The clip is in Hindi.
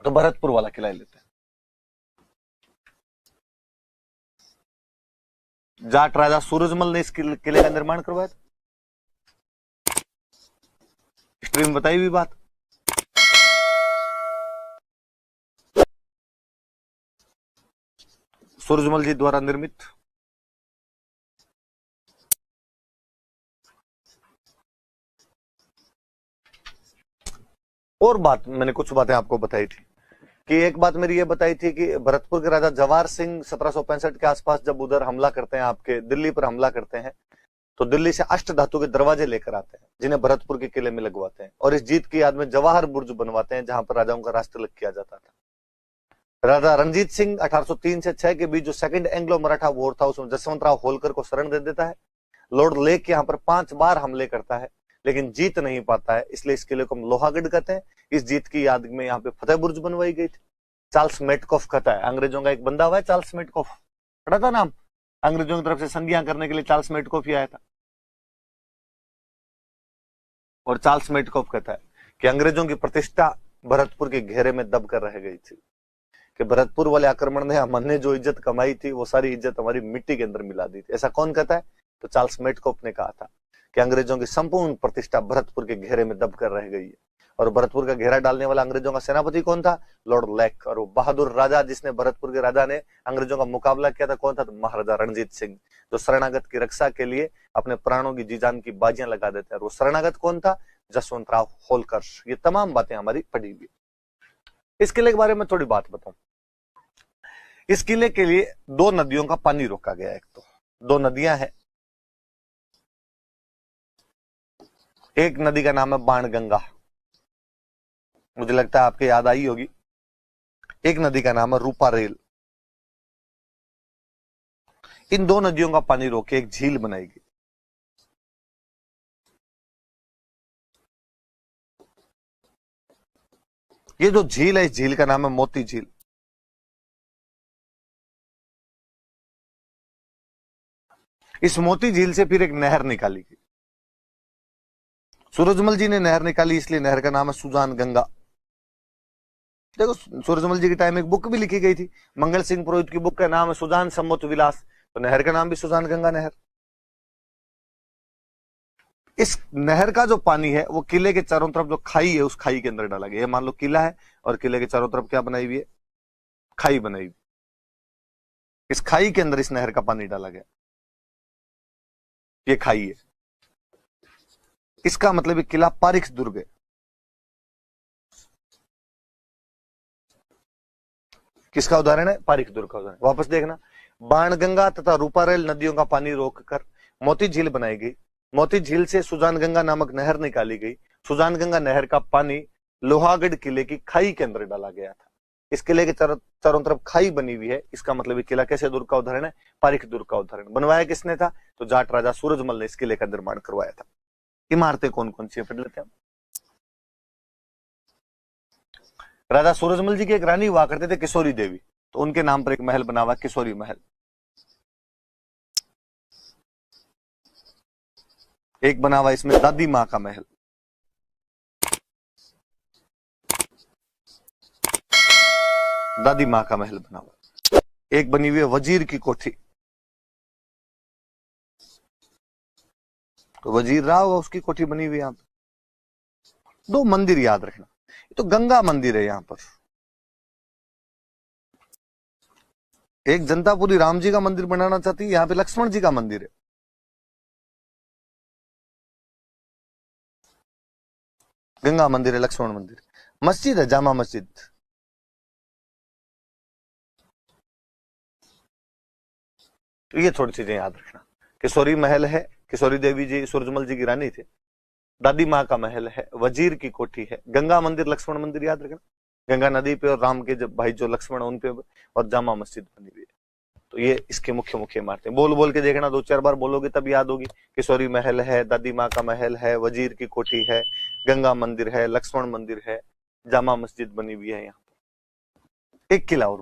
तो भरतपुर वाला किला लेते हैं। जाट राजा सूरजमल ने इस किले का निर्माण करवाया था। हिस्ट्री में बताई हुई बात। सूरजमल जी द्वारा निर्मित। और बात मैंने कुछ बातें आपको बताई थी कि एक बात मेरी ये बताई थी कि भरतपुर के राजा जवाहर सिंह 1765 के आसपास जब उधर हमला करते हैं, आपके दिल्ली पर हमला करते हैं, तो दिल्ली से अष्ट धातु के दरवाजे लेकर आते हैं जिन्हें भरतपुर के किले में लगवाते हैं और इस जीत की याद में जवाहर बुर्ज बनवाते हैं जहां पर राजाओं का राष्ट्रतिलक किया जाता था। राजा रणजीत सिंह 1803 से 6 के बीच जो सेकंड एंग्लो मराठा वॉर था उसमें जसवंतराव होलकर को शरण दे देता है। लॉर्ड लेक यहाँ पर 5 बार हमले करता है लेकिन जीत नहीं पाता है, इसलिए इस किले को हम लोहागढ़ कहते हैं। इस जीत की याद में यहाँ पे फतेह बुर्ज बनवाई गई थी। चार्ल्स मेटकॉफ कहता है, अंग्रेजों का एक बंदा हुआ है चार्ल्स मेटकॉफ, पढ़ा था नाम, अंग्रेजों की तरफ से संधियां करने के लिए चार्ल्स मेटकॉफ ही आया था। और चार्ल्स मेटकॉफ कहता है कि अंग्रेजों की प्रतिष्ठा भरतपुर के घेरे में दब कर रह गई थी, कि भरतपुर वाले आक्रमण ने हमने जो इज्जत कमाई थी वो सारी इज्जत हमारी मिट्टी के अंदर मिला दी थी। ऐसा कौन कहता है? तो चार्ल्स मेटकॉफ ने कहा था कि अंग्रेजों की संपूर्ण प्रतिष्ठा भरतपुर के घेरे में दब कर रह गई है। और भरतपुर का घेरा डालने वाला अंग्रेजों का सेनापति कौन था? Lord lake. और वो बहादुर राजा जिसने भरतपुर के राजा ने अंग्रेजों का मुकाबला किया था कौन था? तो महाराजा रणजीत सिंह, जो शरणागत की रक्षा के लिए अपने प्राणों की जी जान की बाजियां लगा देते हैं। और वो शरणागत कौन था? जसवंतराव होलकर। ये तमाम बातें हमारी पढ़ी हुई। इस किले के बारे में थोड़ी बात बताऊं। इस किले के लिए 2 नदियों का पानी रोका गया। एक तो 2 नदियां हैं, एक नदी का नाम है बाणगंगा, मुझे लगता है आपके याद आई होगी। एक नदी का नाम है रूपारेल। इन 2 नदियों का पानी रोके एक झील बनाई गई। ये जो झील है, इस झील का नाम है मोती झील। इस मोती झील से फिर एक नहर निकाली गई। सूरजमल जी ने नहर निकाली, इसलिए नहर का नाम है सुजान गंगा। देखो, सूरजमल जी के टाइम एक बुक भी लिखी गई थी, मंगल सिंह पुरोहित की बुक का नाम है सुजान सम्मत विलास, तो नहर का नाम भी सुजान गंगा नहर। इस नहर का जो पानी है वो किले के चारों तरफ जो खाई है उस खाई के अंदर डाला गया। मान लो किला है और किले के चारों तरफ क्या बनाई हुई है? खाई बनाई हुई। इस खाई के अंदर इस नहर का पानी डाला गया। ये खाई है, इसका मतलब किला पारिख दुर्ग है। किसका उदाहरण है? पारिख दुर्ग का उदाहरण। वापस देखना, बाणगंगा तथा रूपारेल नदियों का पानी रोककर मोती झील बनाई गई। मोती झील से सुजान गंगा नामक नहर निकाली गई। सुजान गंगा नहर का पानी लोहागढ़ किले की खाई के अंदर डाला गया था। इस किले के चारों तरफ खाई बनी हुई है, इसका मतलब किला कैसे दुर्ग का उदाहरण है? पारिख दुर्ग का उदाहरण। बनवाया किसने था? तो जाट राजा सूरजमल ने इस किले का निर्माण करवाया था। इमारतें कौन कौन सी पढ़ लेते हैं। राजा सूरजमल जी की एक रानी हुआ करते थे किशोरी देवी, तो उनके नाम पर एक महल बना हुआ किशोरी महल। एक बना हुआ इसमें दादी मां का महल। दादी मां का महल बना हुआ। एक बनी हुई है वजीर की कोठी, तो वजीर रहा होगा उसकी कोठी बनी हुई। यहां पर 2 मंदिर याद रखना, तो गंगा मंदिर है यहां पर। एक जनतापुरी राम जी का मंदिर बनाना चाहती है, यहां पे लक्ष्मण जी का मंदिर है। गंगा मंदिर है, लक्ष्मण मंदिर। मस्जिद है जामा मस्जिद। तो ये थोड़ी चीजें याद रखना। किशोरी महल है, किशोरी देवी जी सूरजमल जी की रानी थे। दादी माँ का महल है, वजीर की कोठी है, गंगा मंदिर, लक्ष्मण मंदिर याद रखना, गंगा नदी पे और राम के जब भाई जो लक्ष्मण उन पे, और जामा मस्जिद बनी हुई है। तो ये इसके मुख्य मुख्य इमारतें बोल बोल के देखना, 2-4 बार बोलोगे तब याद होगी। किशोरी महल है, दादी माँ का महल है, वजीर की कोठी है, गंगा मंदिर है, लक्ष्मण मंदिर है, जामा मस्जिद बनी हुई है। यहाँ एक किला और